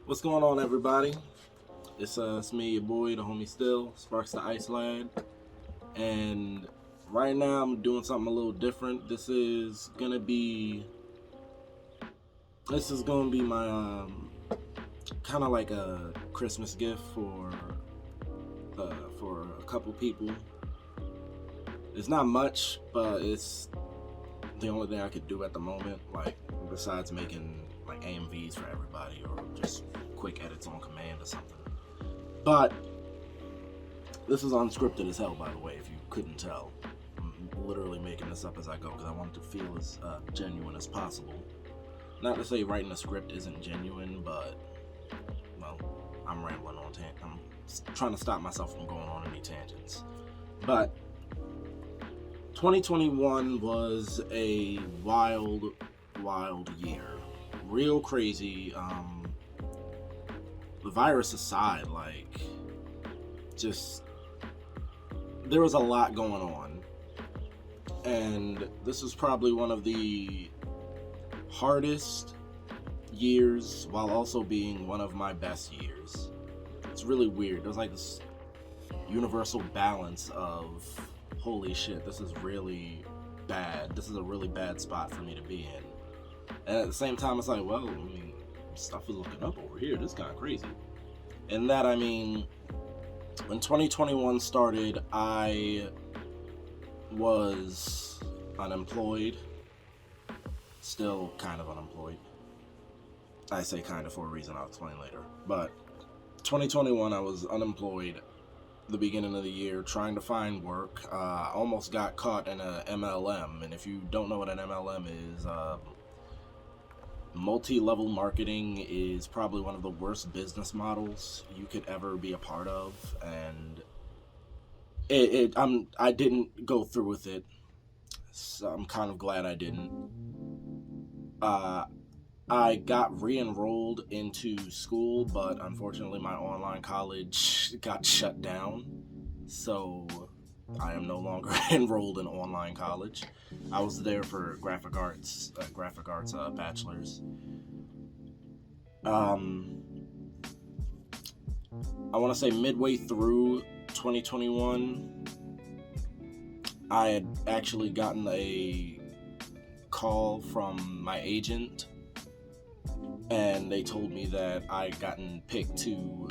What's going on, everybody? It's me, your boy, the homie S.T.I.L, Sparks the Ice Lad, and right now I'm doing something a little different. This is gonna be my kind of like a Christmas gift for a couple people. It's not much, but it's the only thing I could do at the moment. Like besides making like AMVs for everybody or just quick edits on command or something. But this is unscripted as hell, by the way, if you couldn't tell. I'm literally making this up as I go because I want it to feel as genuine as possible. Not to say writing a script isn't genuine, but, well, I'm rambling on I'm trying to stop myself from going on any tangents. But 2021 was a wild year. Real crazy. The virus aside, there was a lot going on. And this is probably one of the hardest years while also being one of my best years. It's really weird. There's like this universal balance of, holy shit, this is really bad. This is a really bad spot for me to be in. And at the same time, it's like, well, I mean, stuff is looking up over here. This is kind of crazy. And that, I mean, when 2021 started, I was unemployed. Still kind of unemployed. I say kind of for a reason I'll explain later. But 2021, I was unemployed the beginning of the year trying to find work. Almost got caught in a MLM. And if you don't know what an MLM is, multi-level marketing is probably one of the worst business models you could ever be a part of, and I didn't go through with it, so I'm kind of glad I didn't. I got re-enrolled into school, but unfortunately my online college got shut down, so I am no longer enrolled in online college. I was there for graphic arts bachelor's. I want to say midway through 2021, I had actually gotten a call from my agent, and they told me that I'd gotten picked to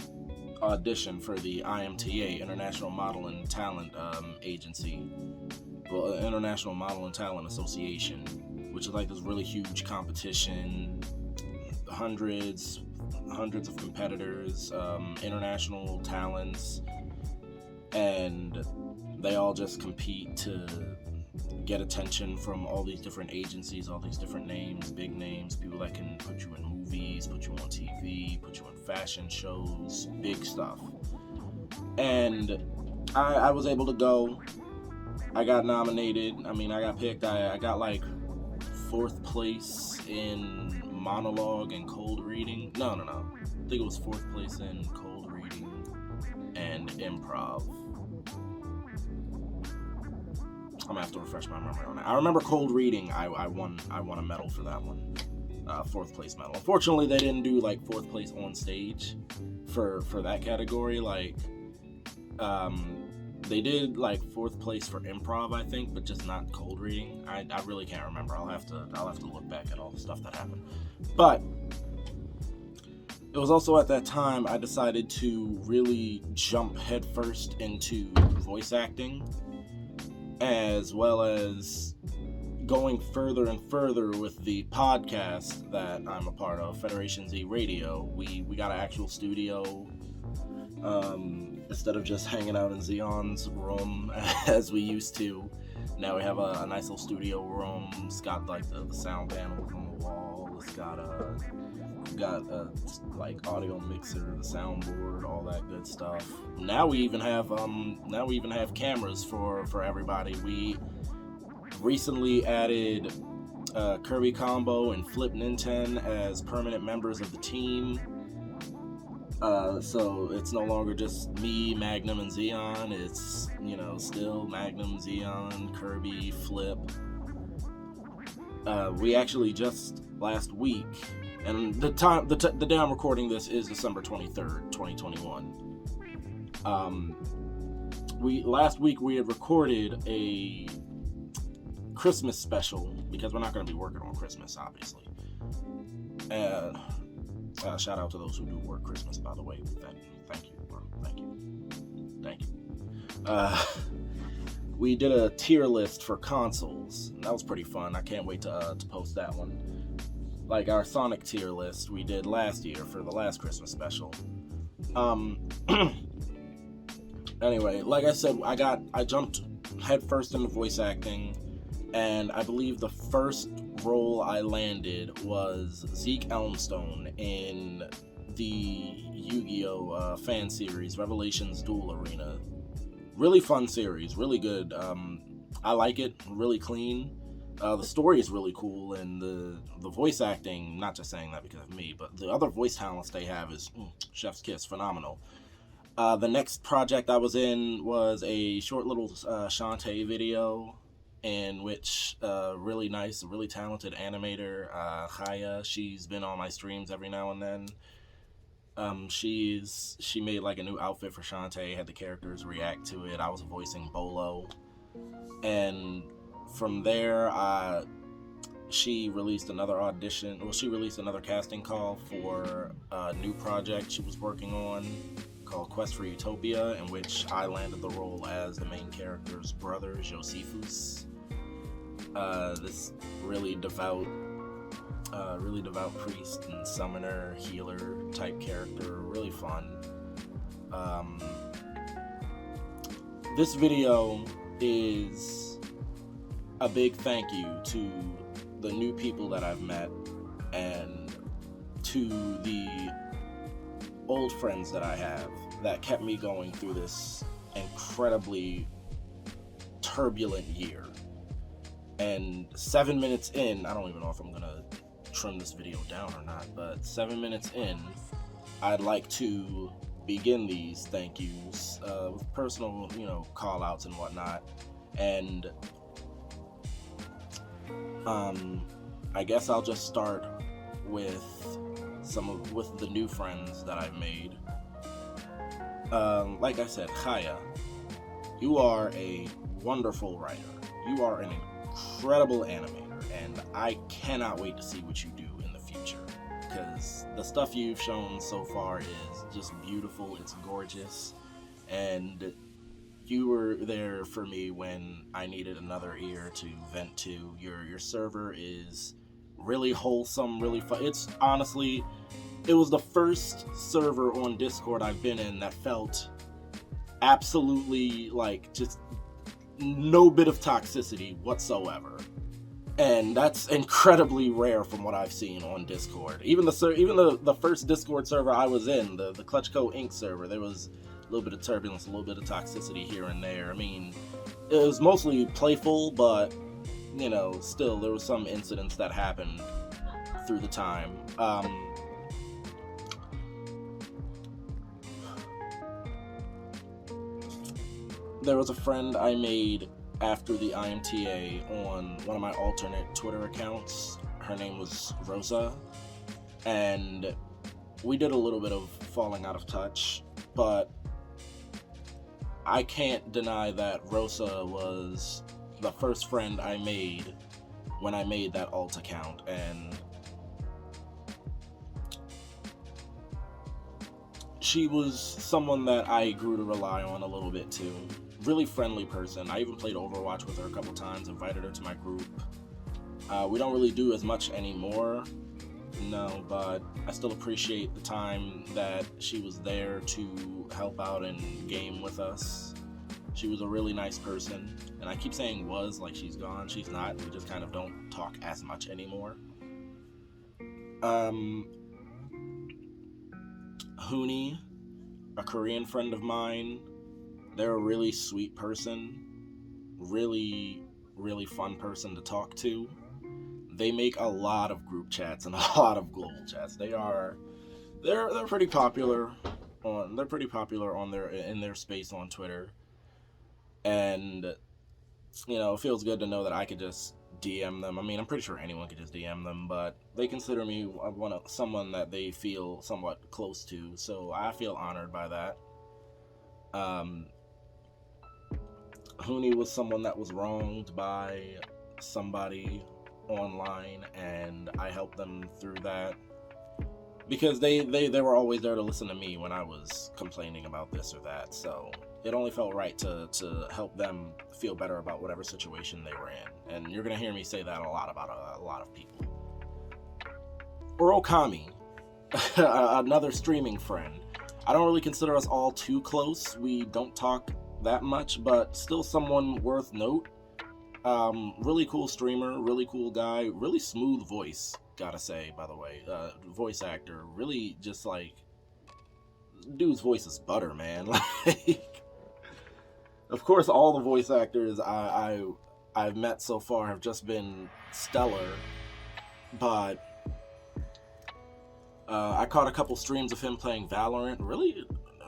audition for the IMTA, International Model and Talent Agency, well, International Model and Talent Association, which is like this really huge competition, hundreds of competitors, international talents, and they all just compete to get attention from all these different agencies, all these different names, big names, people that can put you in movies, put you on TV, put you in fashion shows, big stuff. And I was able to go. I got nominated. I mean, I got picked. I got like 4th place in monologue and cold reading. No. I think it was 4th place in cold reading and improv. I'm gonna have to refresh my memory on that. I remember cold reading. I won a medal for that one. 4th place medal. Unfortunately, they didn't do like 4th place on stage for that category. They did like 4th place for improv, I think, but just not cold reading. I really can't remember. I'll have to look back at all the stuff that happened. But it was also at that time I decided to really jump headfirst into voice acting, as well as going further and further with the podcast that I'm a part of, Federation Z Radio. We got an actual studio. Instead of just hanging out in Zion's room as we used to, now we have a nice little studio room. It's got like the sound panels on the wall. It's got a like audio mixer, the soundboard, all that good stuff. Now we even have cameras for everybody. We recently added Kirby Combo and Flip Ninten as permanent members of the team. So it's no longer just me, Magnum, and Zion. It's, still Magnum, Zion, Kirby, Flip. We actually just last week And the time, the day I'm recording this is December 23rd, 2021. Last week we had recorded a Christmas special because we're not going to be working on Christmas, obviously. And shout out to those who do work Christmas, by the way. Thank you, bro. Thank you. We did a tier list for consoles. That was pretty fun. I can't wait to post that one. Like our Sonic tier list we did last year for the last Christmas special. Anyway, like I said, I jumped headfirst into voice acting, and I believe the first role I landed was Zeke Elmstone in the Yu-Gi-Oh! Fan series, Revelations Duel Arena. Really fun series, really good. I like it, really clean. The story is really cool, and the voice acting, not just saying that because of me, but the other voice talents they have is chef's kiss, phenomenal. The next project I was in was a short little Shantae video, in which really nice, really talented animator, Chaya, she's been on my streams every now and then. She made like a new outfit for Shantae, had the characters react to it. I was voicing Bolo, and from there, she released another audition. Well, she released another casting call for a new project she was working on called Quest for Utopia, in which I landed the role as the main character's brother, Josephus. This really devout priest and summoner, healer type character, really fun. This video is a big thank you to the new people that I've met and to the old friends that I have that kept me going through this incredibly turbulent year. And 7 minutes in, I don't even know if I'm gonna trim this video down or not, but 7 minutes in, I'd like to begin these thank yous with personal, call outs and whatnot. And I guess I'll just start with with the new friends that I've made. Like I said, Chaya, you are a wonderful writer. You are an incredible animator, and I cannot wait to see what you do in the future, because the stuff you've shown so far is just beautiful. It's gorgeous, and you were there for me when I needed another ear to vent to. Your server is really wholesome, really fun. It's honestly, it was the first server on Discord I've been in that felt absolutely like just no bit of toxicity whatsoever. And that's incredibly rare from what I've seen on Discord. Even the first Discord server I was in, the Clutchco Inc. server, there was a little bit of turbulence, a little bit of toxicity here and there. I mean, it was mostly playful, but, still, there was some incidents that happened through the time. There was a friend I made after the IMTA on one of my alternate Twitter accounts. Her name was Rosa, and we did a little bit of falling out of touch, but I can't deny that Rosa was the first friend I made when I made that alt account, and she was someone that I grew to rely on a little bit too. Really friendly person. I even played Overwatch with her a couple times, invited her to my group. We don't really do as much anymore, no, but I still appreciate the time that she was there to help out and game with us. She was a really nice person, and I keep saying was, like she's gone. She's not. We just kind of don't talk as much anymore. Hooney, a Korean friend of mine, they're a really sweet person, really, really fun person to talk to. They make a lot of group chats and a lot of global chats. They're pretty popular in their space on Twitter. And it feels good to know that I could just DM them. I mean, I'm pretty sure anyone could just DM them, but they consider me someone that they feel somewhat close to, so I feel honored by that. Um, Hooney was someone that was wronged by somebody online, and I helped them through that because they were always there to listen to me when I was complaining about this or that. So it only felt right to help them feel better about whatever situation they were in. And you're gonna hear me say that a lot about a lot of people. Or Okami, another streaming friend. I don't really consider us all too close. We don't talk that much, but still someone worth note. Really cool streamer, really cool guy, really smooth voice, gotta say, by the way. Voice actor, really just like, dude's voice is butter, man. Like, of course, all the voice actors I've met so far have just been stellar, but I caught a couple streams of him playing Valorant.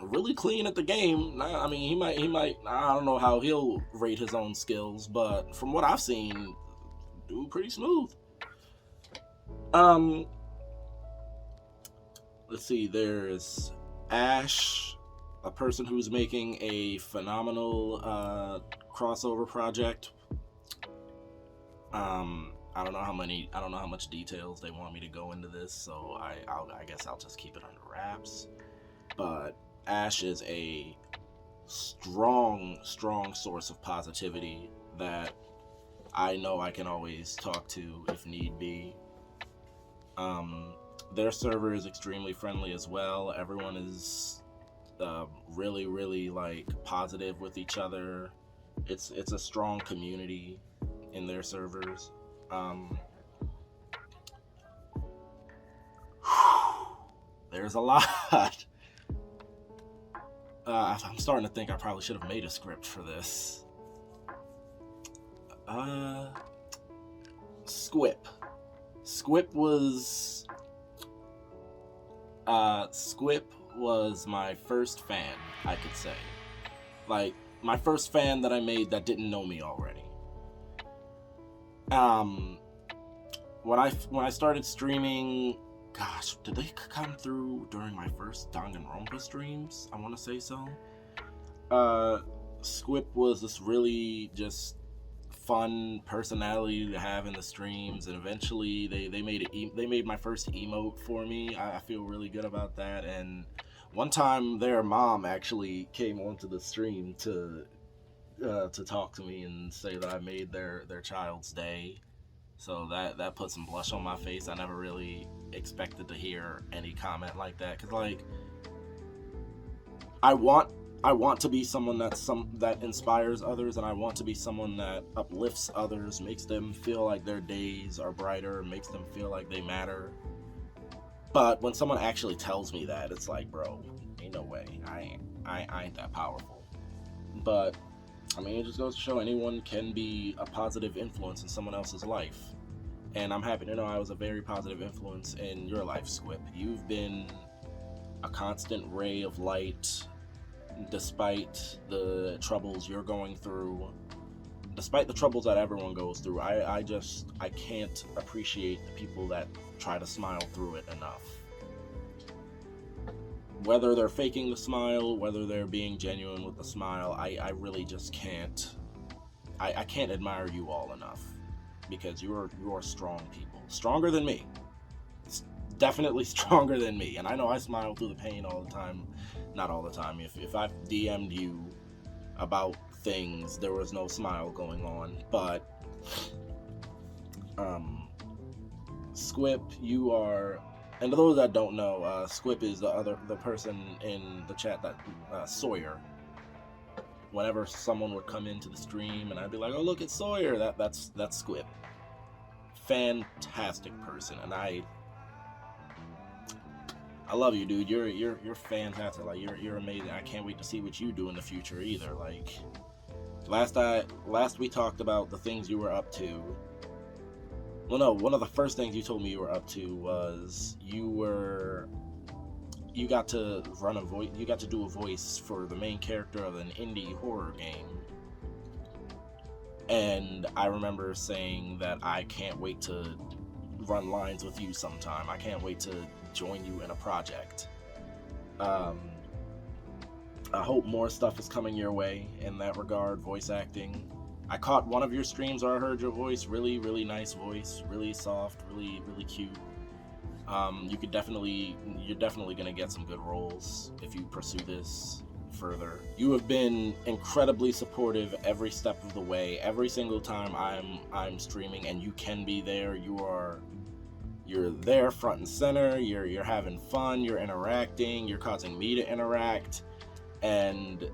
Really clean at the game. I mean, he might. I don't know how he'll rate his own skills, but from what I've seen, dude, pretty smooth. Let's see. There's Ash, a person who's making a phenomenal crossover project. I don't know how much details they want me to go into this, so I guess I'll just keep it under wraps. But Ash is a strong source of positivity that I know I can always talk to if need be. Their server is extremely friendly as well. Everyone is really like positive with each other. It's a strong community in their servers. There's a lot. I'm starting to think I probably should have made a script for this. Squip. Squip was my first fan, I could say. Like, my first fan that I made that didn't know me already. When I started streaming, gosh, did they come through during my first Danganronpa streams? I want to say so. Squip was this really just fun personality to have in the streams, and eventually they made my first emote for me. I feel really good about that. And one time their mom actually came onto the stream to talk to me and say that I made their child's day. So that put some blush on my face. I never really expected to hear any comment like that, because like I want to be someone that inspires others, and I want to be someone that uplifts others, makes them feel like their days are brighter, makes them feel like they matter. But when someone actually tells me that, it's like, bro, ain't no way. I ain't that powerful. But I mean, it just goes to show anyone can be a positive influence in someone else's life. And I'm happy to know I was a very positive influence in your life, Squip. You've been a constant ray of light despite the troubles you're going through, despite the troubles that everyone goes through. I can't appreciate the people that try to smile through it enough. Whether they're faking the smile, whether they're being genuine with the smile, I really just can't. I can't admire you all enough, because you're strong people, stronger than me. It's definitely stronger than me. And I know I smile through the pain all the time. Not all the time. If I've DM'd you about things, there was no smile going on. But Squip, you are. And to those that don't know, Squip is the person in the chat that Sawyer. Whenever someone would come into the stream and I'd be like, "Oh, look, it's Sawyer." That's Squip. Fantastic person, and I love you, dude. You're fantastic. Like you're amazing. I can't wait to see what you do in the future either. Like last we talked about the things you were up to. Well, no, one of the first things you told me you were up to was you got to run a voice. You got to do a voice for the main character of an indie horror game. And I remember saying that I can't wait to run lines with you sometime. I can't wait to join you in a project. Um, I hope more stuff is coming your way in that regard, voice acting. I caught one of your streams where I heard your voice. Really, really nice voice. Really soft. Really, really cute. You're definitely gonna get some good roles if you pursue this further. You have been incredibly supportive every step of the way. Every single time I'm streaming, and you can be there. You're there front and center. You're having fun. You're interacting. You're causing me to interact. And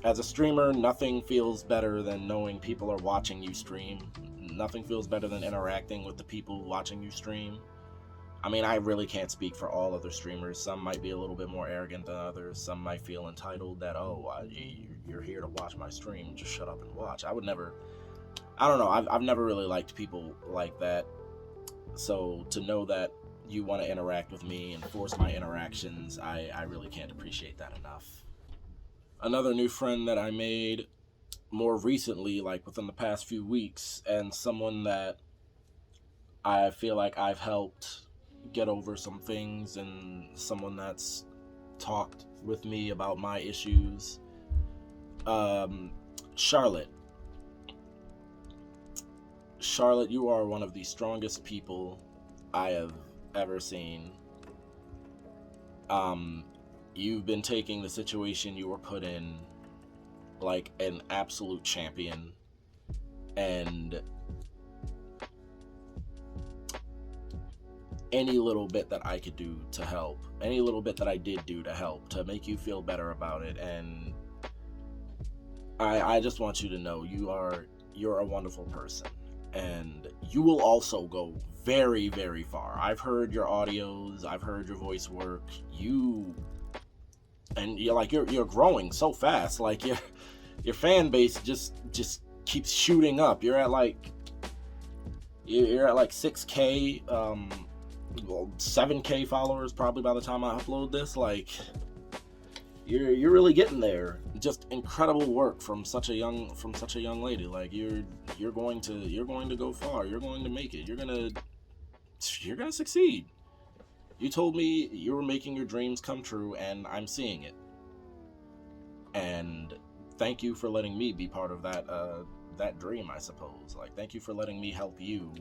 as a streamer, nothing feels better than knowing people are watching you stream. Nothing feels better than interacting with the people watching you stream. I mean, I really can't speak for all other streamers. Some might be a little bit more arrogant than others. Some might feel entitled that, you're here to watch my stream, just shut up and watch. I don't know, I've never really liked people like that. So to know that you want to interact with me and force my interactions, I really can't appreciate that enough. Another new friend that I made more recently, like within the past few weeks, and someone that I feel like I've helped get over some things, and someone that's talked with me about my issues. Charlotte, you are one of the strongest people I have ever seen. You've been taking the situation you were put in like an absolute champion, and any little bit that I could do to help, any little bit that I did do to help, to make you feel better about it, and I just want you to know you're a wonderful person, and you will also go very, very far. I've heard your audios, I've heard your voice work, and you're growing so fast. Like your fan base just keeps shooting up. You're at like 6K, 7K followers probably by the time I upload this. Like you're really getting there. Just incredible work from such a young lady. Like you're going to go far. You're going to make it. You're gonna succeed. You told me you were making your dreams come true, and I'm seeing it. And thank you for letting me be part of that dream, I suppose. Like, thank you for letting me help you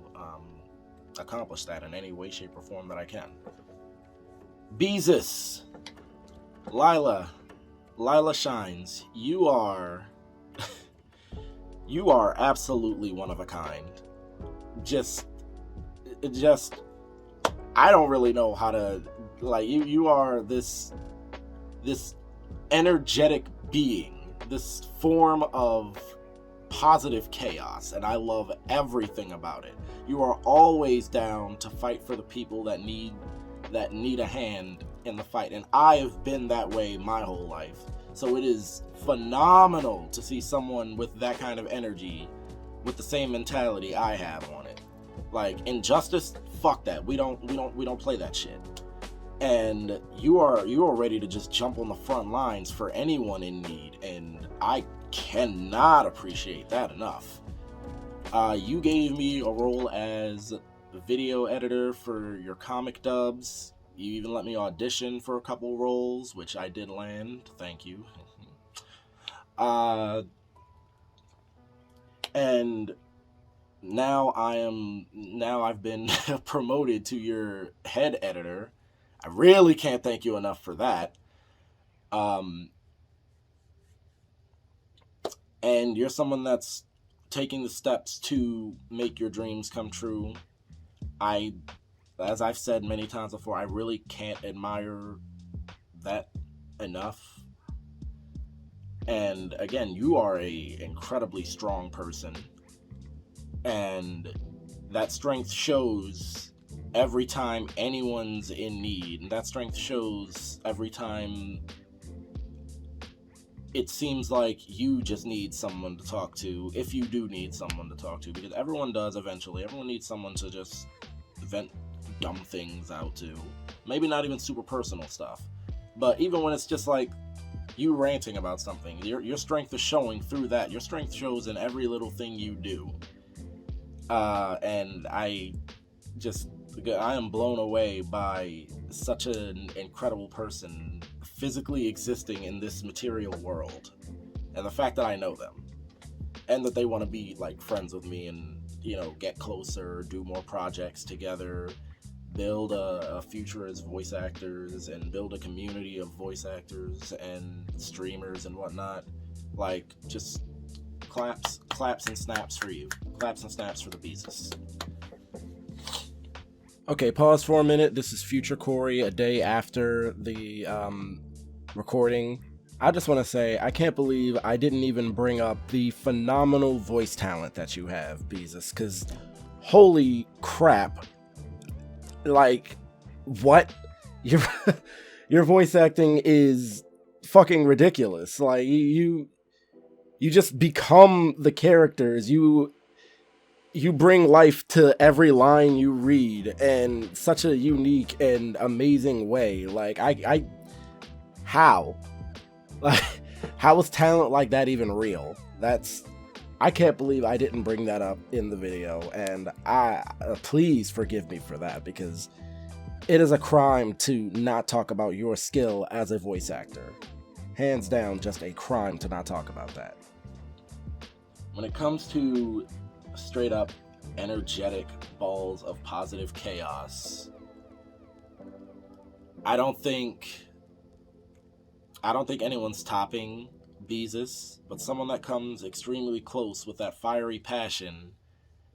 accomplish that in any way, shape, or form that I can. Beezus, Lila Shines, you are absolutely one of a kind. Just I don't really know how to, like, you are this energetic being, this form of positive chaos, and I love everything about it. You are always down to fight for the people that need a hand in the fight, and I have been that way my whole life. So it is phenomenal to see someone with that kind of energy, with the same mentality I have on it. Like, injustice, fuck that. We don't play that shit. And you are ready to just jump on the front lines for anyone in need, and I cannot appreciate that enough. You gave me a role as video editor for your comic dubs. You even let me audition for a couple roles, which I did land. Thank you. And now I've been promoted to your head editor. I really can't thank you enough for that. And you're someone that's taking the steps to make your dreams come true. As I've said many times before, I really can't admire that enough. And again, you are a incredibly strong person, and that strength shows every time anyone's in need, and that strength shows every time it seems like you just need someone to talk to, if you do need someone to talk to, because everyone does eventually. Everyone needs someone to just vent dumb things out to. Maybe not even super personal stuff, but even when it's just like you ranting about something. Your strength is showing through that. Your strength shows in every little thing you do. And I am blown away by such an incredible person physically existing in this material world, and the fact that I know them, and that they want to be like friends with me, and get closer, do more projects together, build a future as voice actors, and build a community of voice actors and streamers and whatnot. Like, just claps and snaps for you. Claps and snaps for the Beezus. Okay, pause for a minute. This is Future Corey, a day after the recording. I just want to say, I can't believe I didn't even bring up the phenomenal voice talent that you have, Beezus, because holy crap. Like, what? Your voice acting is fucking ridiculous. Like, you just become the characters. You bring life to every line you read in such a unique and amazing way. Like, how? Like, how is talent like that even real? I can't believe I didn't bring that up in the video, and please forgive me for that, because it is a crime to not talk about your skill as a voice actor. Hands down, just a crime to not talk about that. When it comes to straight up energetic balls of positive chaos, I don't think anyone's topping Beezus, but someone that comes extremely close with that fiery passion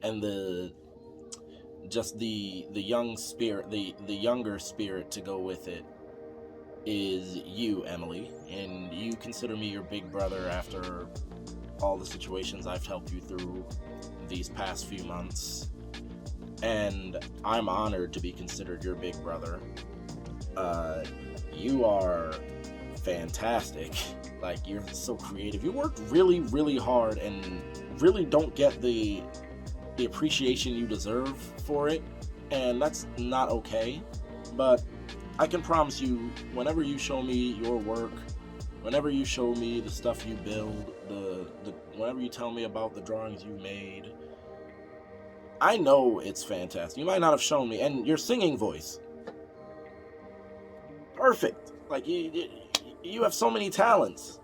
and the young spirit, the younger spirit to go with it, is you, Emily. And you consider me your big brother after all the situations I've helped you through these past few months, and I'm honored to be considered your big brother. You are fantastic. Like, you're so creative. You worked really, really hard and really don't get the appreciation you deserve for it, and that's not okay. But I can promise you, whenever you show me your work, whenever you show me the stuff you build, whenever you tell me about the drawings you made, I know it's fantastic. You might not have shown me, and your singing voice, perfect. Like, you have so many talents,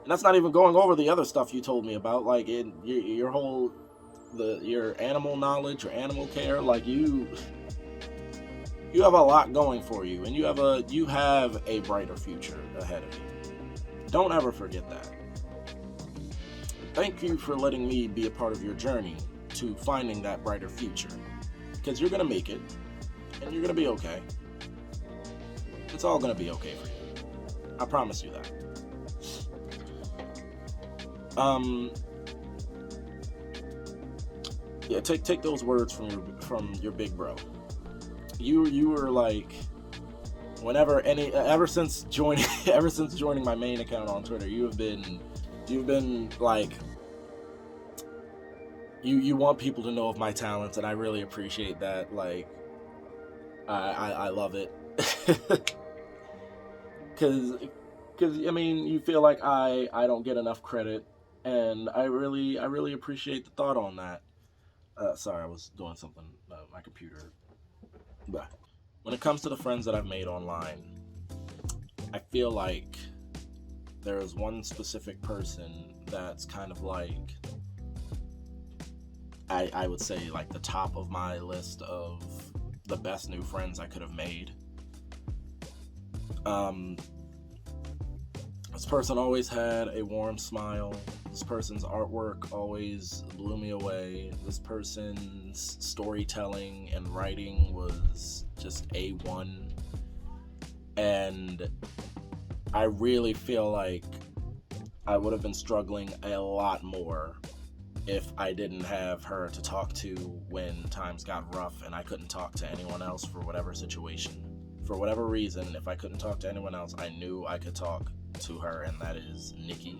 and that's not even going over the other stuff you told me about, like your whole your animal knowledge, your animal care. Like, you have a lot going for you, and you have a brighter future ahead of you. Don't ever forget that. Thank you for letting me be a part of your journey to finding that brighter future, because you're gonna make it, and you're gonna be okay. It's all gonna be okay for you. I promise you that. Yeah, take those words from your big bro. You were like, ever since joining my main account on Twitter, you've been like, you want people to know of my talents, and I really appreciate that. Like, I love it. Cause I mean, you feel like I don't get enough credit, and I really appreciate the thought on that. Sorry, I was doing something. My computer. But when it comes to the friends that I've made online, I feel like there is one specific person that's kind of like, I would say, like, the top of my list of the best new friends I could have made. This person always had a warm smile. This person's artwork always blew me away. This person's storytelling and writing was just A1. And I really feel like I would have been struggling a lot more if I didn't have her to talk to when times got rough and I couldn't talk to anyone else for whatever situation. For whatever reason, if I couldn't talk to anyone else, I knew I could talk to her, and that is Nikki.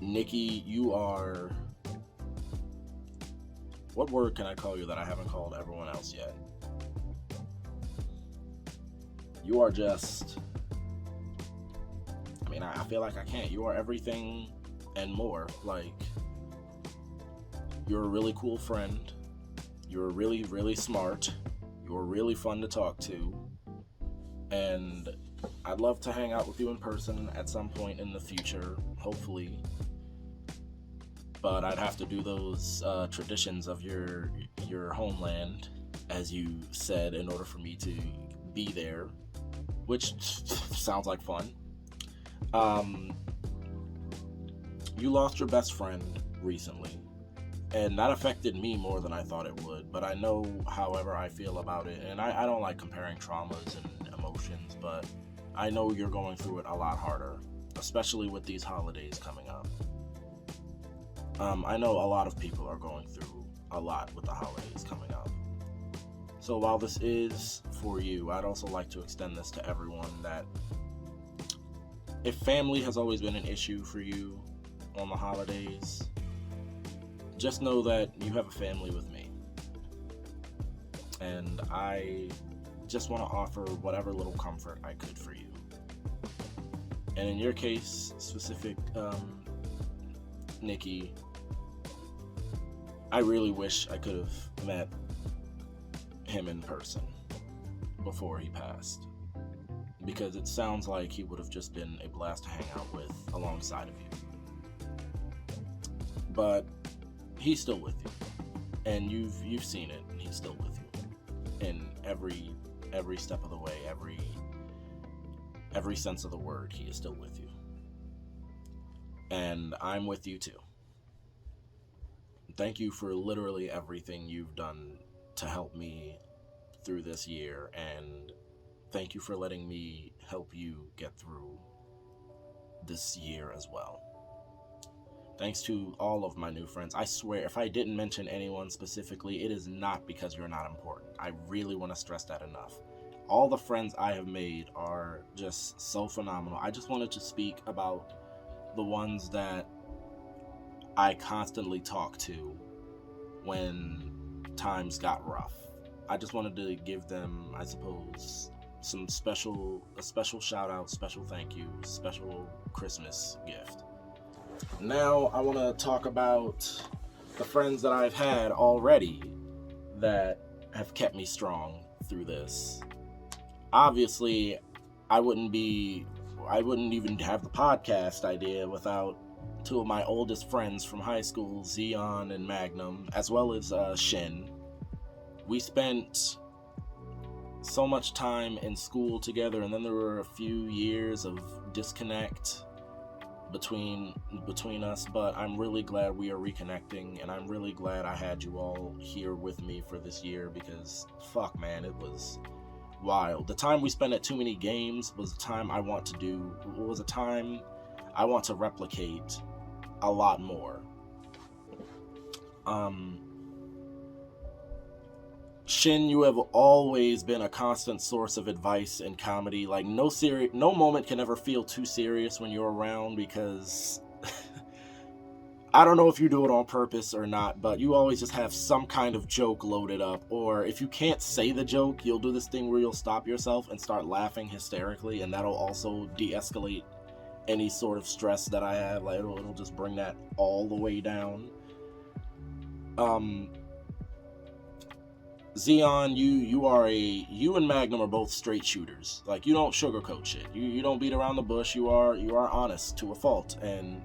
Nikki, you are... What word can I call you that I haven't called everyone else yet? You are just, I mean, I feel like I can't. You are everything and more. Like, you're a really cool friend. You're really, really smart. You're really fun to talk to. And I'd love to hang out with you in person at some point in the future, hopefully. But I'd have to do those traditions of your homeland, as you said, in order for me to be there, which sounds like fun. You lost your best friend recently, and that affected me more than I thought it would. But I know, however, I feel about it, and I don't like comparing traumas and emotions, but I know you're going through it a lot harder, especially with these holidays coming up. I know a lot of people are going through a lot with the holidays coming up. So while this is for you, I'd also like to extend this to everyone that if family has always been an issue for you on the holidays, just know that you have a family with me. And I just want to offer whatever little comfort I could for you. And in your case, specific, Nikki, I really wish I could have met him in person before he passed, because it sounds like he would have just been a blast to hang out with alongside of you. But he's still with you, and you've seen it, and he's still with you in every step of the way, every sense of the word. He is still with you, and I'm with you too. Thank you for literally everything you've done to help me through this year, and thank you for letting me help you get through this year as well. Thanks to all of my new friends. I swear, if I didn't mention anyone specifically, it is not because you're not important. I really want to stress that enough. All the friends I have made are just so phenomenal. I just wanted to speak about the ones that I constantly talk to when times got rough. I just wanted to give them, I suppose, a special shout out, special thank you, special Christmas gift. Now I want to talk about the friends that I've had already that have kept me strong through this. Obviously, I wouldn't even have the podcast idea without two of my oldest friends from high school, Zion and Magnum, as well as Shin. We spent so much time in school together, and then there were a few years of disconnect between us, but I'm really glad we are reconnecting, and I'm really glad I had you all here with me for this year, because fuck man, it was wild. The time we spent at Too Many Games was a time I want to replicate a lot more. Shin, you have always been a constant source of advice and comedy. Like, no moment can ever feel too serious when you're around, because I don't know if you do it on purpose or not, but you always just have some kind of joke loaded up. Or if you can't say the joke, you'll do this thing where you'll stop yourself and start laughing hysterically, and that'll also de-escalate any sort of stress that I have. Like, it'll just bring that all the way down. Xeon, you and Magnum are both straight shooters. Like, you don't sugarcoat shit. You don't beat around the bush. You are honest to a fault. And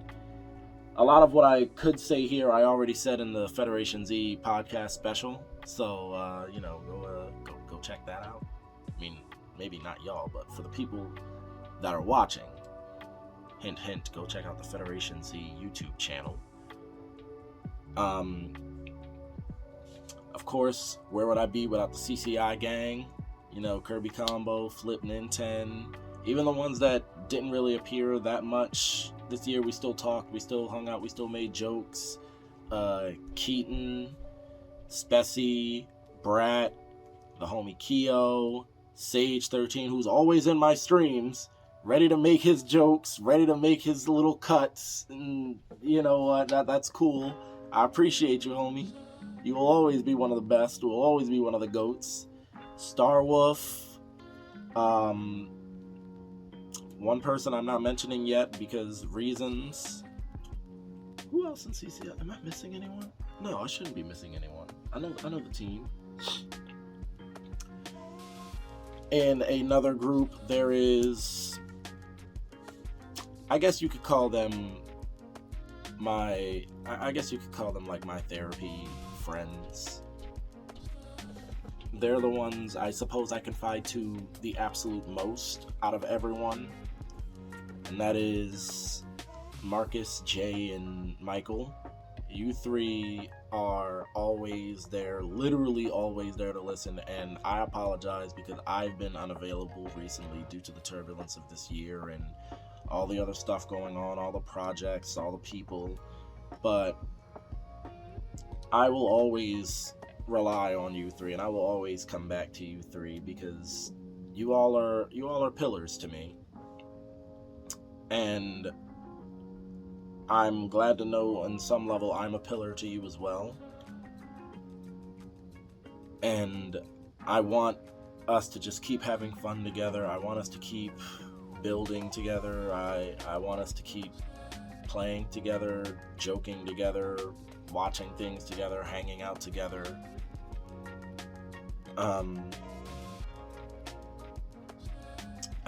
a lot of what I could say here, I already said in the Federation Z podcast special. So go check that out. I mean, maybe not y'all, but for the people that are watching, hint hint, go check out the Federation Z YouTube channel. Of course, where would I be without the CCI gang? Kirby Combo, Flip Ninten, even the ones that didn't really appear that much this year. We still talked, we still hung out, we still made jokes. Keaton, Spessy, Brat, the homie Keo, Sage13, who's always in my streams, ready to make his jokes, ready to make his little cuts, and you know what, that's cool. I appreciate you, homie. You will always be one of the best. You will always be one of the GOATs. Starwolf, Um, One person I'm not mentioning yet because reasons. Who else in CCL? Am I missing anyone? No, I shouldn't be missing anyone. I know the team. In another group, there is, I guess you could call them like my therapy friends. They're the ones I suppose I confide to the absolute most out of everyone. And that is Marcus, Jay, and Michael. You three are always there, literally always there to listen, and I apologize because I've been unavailable recently due to the turbulence of this year and all the other stuff going on, all the projects, all the people, but I will always rely on you three, and I will always come back to you three because you all are pillars to me. And I'm glad to know on some level I'm a pillar to you as well. And I want us to just keep having fun together. I want us to keep building together. I want us to keep playing together, joking together, watching things together, hanging out together. I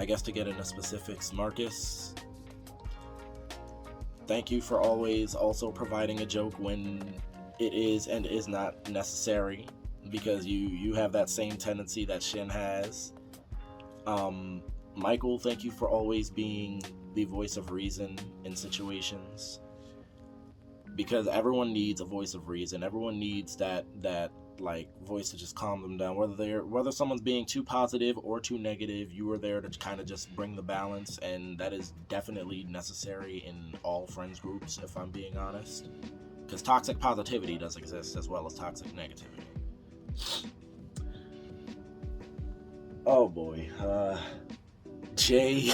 guess to get into specifics, Marcus, thank you for always also providing a joke when it is and is not necessary, because you have that same tendency that Shin has. Michael, thank you for always being the voice of reason in situations, because everyone needs a voice of reason. Everyone needs that like voice to just calm them down, whether someone's being too positive or too negative. You are there to kind of just bring the balance, and that is definitely necessary in all friends groups, if I'm being honest, because toxic positivity does exist as well as toxic negativity. Oh boy. Jay,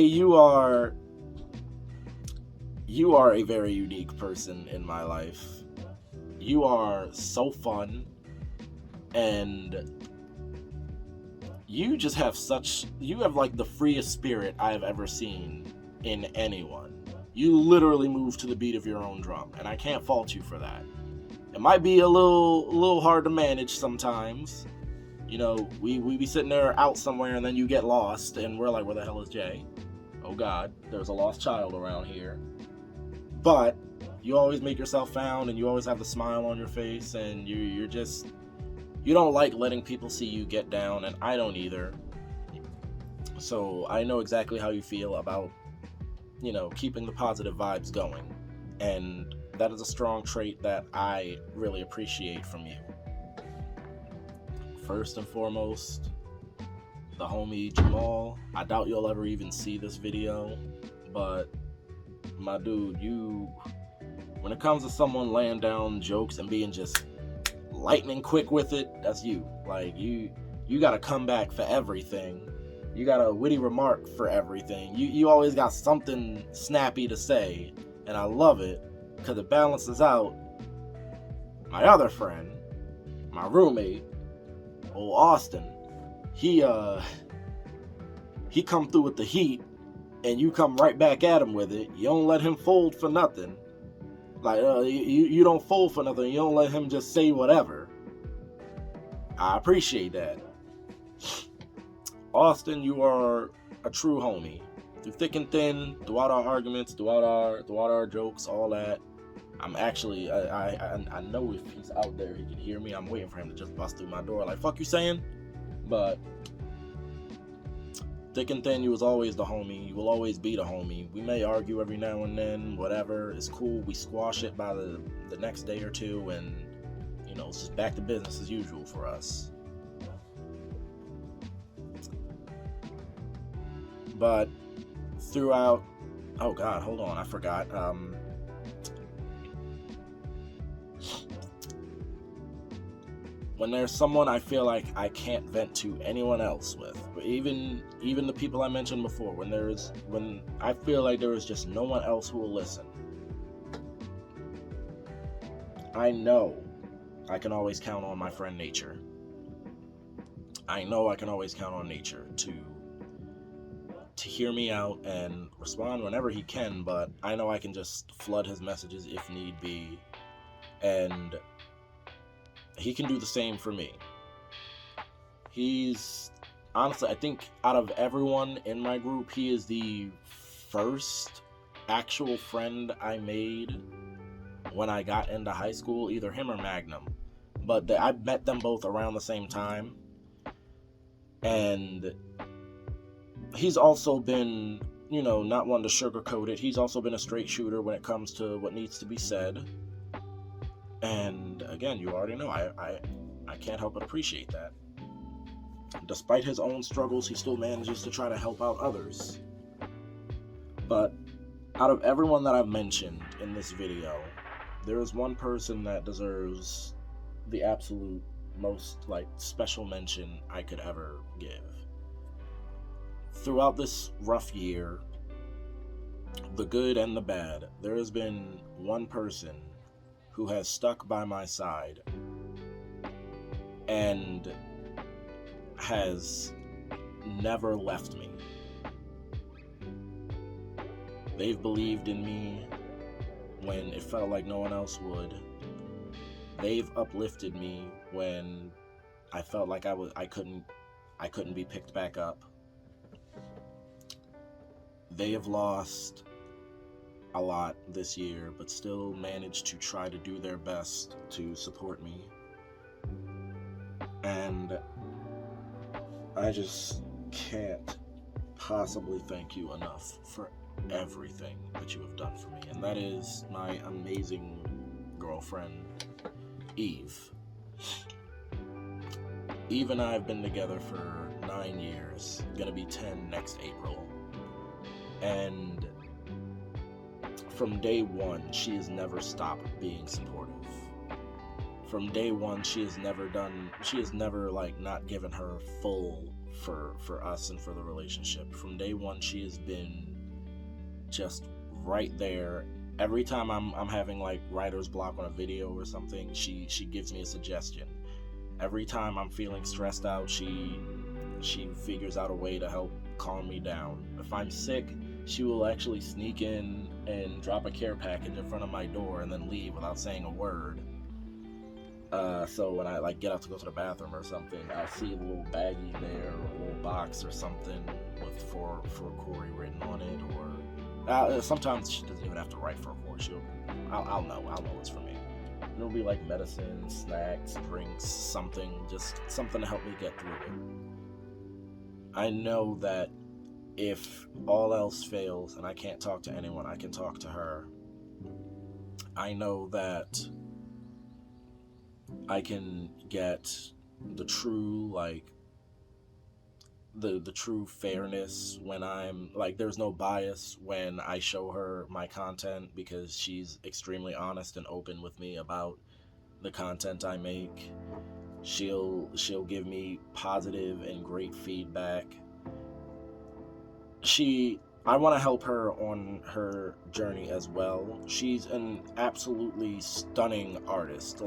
you are a very unique person in my life. You are so fun, and you just have like the freest spirit I have ever seen in anyone. You literally move to the beat of your own drum, and I can't fault you for that. It might be a little hard to manage sometimes. You know, we be sitting there out somewhere, and then you get lost, and we're like, where the hell is Jay? Oh God, there's a lost child around here. But you always make yourself found, and you always have the smile on your face, and you don't like letting people see you get down, and I don't either. So I know exactly how you feel about, keeping the positive vibes going. And that is a strong trait that I really appreciate from you. First and foremost, the homie Jamal. I doubt you'll ever even see this video, but my dude, when it comes to someone laying down jokes and being just lightning quick with it, that's you. Like, you gotta come back for everything. You got a witty remark for everything. You always got something snappy to say, and I love it because it balances out my other friend, my roommate, old Austin. He come through with the heat, and you come right back at him with it. You don't let him fold for nothing. Like, you don't fold for nothing. You don't let him just say whatever. I appreciate that. Austin, you are a true homie. Through thick and thin, throughout our arguments, throughout our jokes, all that. I'm actually, I know if he's out there, he can hear me. I'm waiting for him to just bust through my door. Like, fuck you saying? But thick and thin, you was always the homie. You will always be the homie. We may argue every now and then, whatever. It's cool. We squash it by the next day or two, and, it's just back to business as usual for us. But throughout, oh God, hold on, I forgot. When there's someone I feel like I can't vent to anyone else with, even the people I mentioned before, when I feel like there is just no one else who will listen, I know I can always count on my friend Nature. I know I can always count on nature to hear me out and respond whenever he can, but I know I can just flood his messages if need be, and he can do the same for me. He's honestly, I think out of everyone in my group, he is the first actual friend I made when I got into high school, either him or Magnum. But I met them both around the same time. And he's also been, not one to sugarcoat it. He's also been a straight shooter when it comes to what needs to be said. And again, you already know, I can't help but appreciate that. Despite his own struggles, he still manages to try to help out others. But out of everyone that I've mentioned in this video, there is one person that deserves the absolute most special mention I could ever give. Throughout this rough year, the good and the bad, there has been one person who has stuck by my side and has never left me. They've believed in me when it felt like no one else would. They've uplifted me when I felt like I couldn't be picked back up. They have lost a lot this year, but still managed to try to do their best to support me. And I just can't possibly thank you enough for everything that you have done for me. And that is my amazing girlfriend, Eve. Eve and I have been together for 9 years, gonna be 10 next April. And from day one, she has never stopped being supportive. From day one, she has never not given her full for us and for the relationship. From day one, she has been just right there. Every time I'm having writer's block on a video or something, she gives me a suggestion. Every time I'm feeling stressed out, she figures out a way to help calm me down. If I'm sick, she will actually sneak in and drop a care package in front of my door and then leave without saying a word. So when I get up to go to the bathroom or something, I'll see a little baggie there, or a little box or something with for Corey written on it, or sometimes she doesn't even have to write for Corey. I'll know it's for me. It'll be medicine, snacks, drinks, something to help me get through it. I know that if all else fails and I can't talk to anyone, I can talk to her. I know that I can get the true the true fairness when I'm there's no bias when I show her my content, because she's extremely honest and open with me about the content I make. She'll give me positive and great feedback. I want to help her on her journey as well. She's an absolutely stunning artist.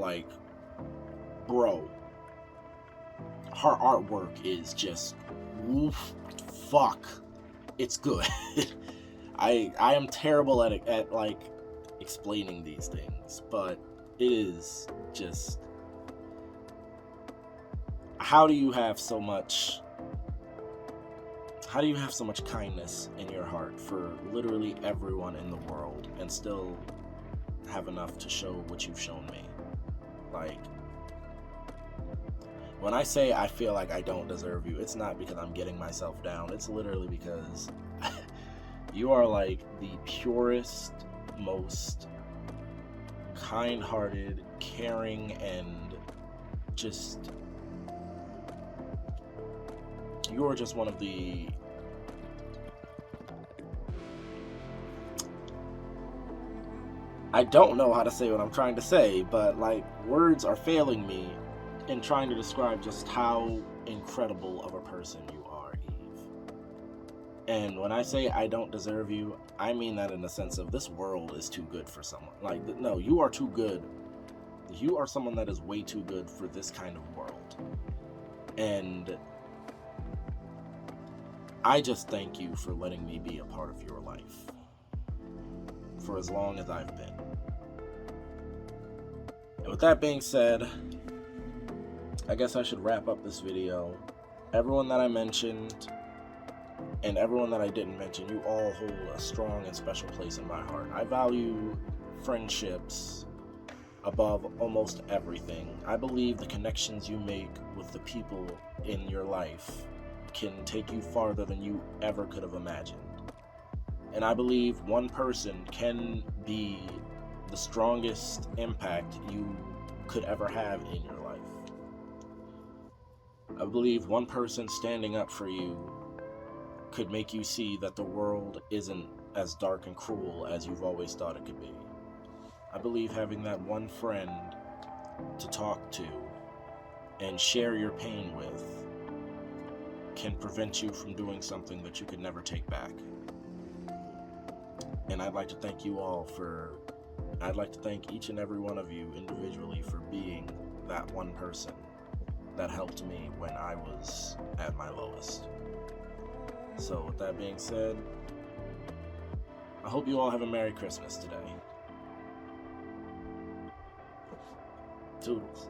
Bro, her artwork is just fuck. It's good. I am terrible at explaining these things, but it is just, how do you have so much kindness in your heart for literally everyone in the world and still have enough to show what you've shown me? When I say I feel like I don't deserve you, it's not because I'm getting myself down. It's literally because you are the purest, most kind-hearted, caring, and just, you're just one of the, I don't know how to say what I'm trying to say, but words are failing me in trying to describe just how incredible of a person you are, Eve. And when I say I don't deserve you, I mean that in the sense of this world is too good for someone. No, you are too good. You are someone that is way too good for this kind of world. And I just thank you for letting me be a part of your life for as long as I've been. And with that being said, I guess I should wrap up this video. Everyone that I mentioned and everyone that I didn't mention, you all hold a strong and special place in my heart. I value friendships above almost everything. I believe the connections you make with the people in your life can take you farther than you ever could have imagined. And I believe one person can be the strongest impact you could ever have in your life. I believe one person standing up for you could make you see that the world isn't as dark and cruel as you've always thought it could be. I believe having that one friend to talk to and share your pain with can prevent you from doing something that you could never take back. And I'd like to thank you all I'd like to thank each and every one of you individually for being that one person that helped me when I was at my lowest. So with that being said, I hope you all have a Merry Christmas today. Toodles.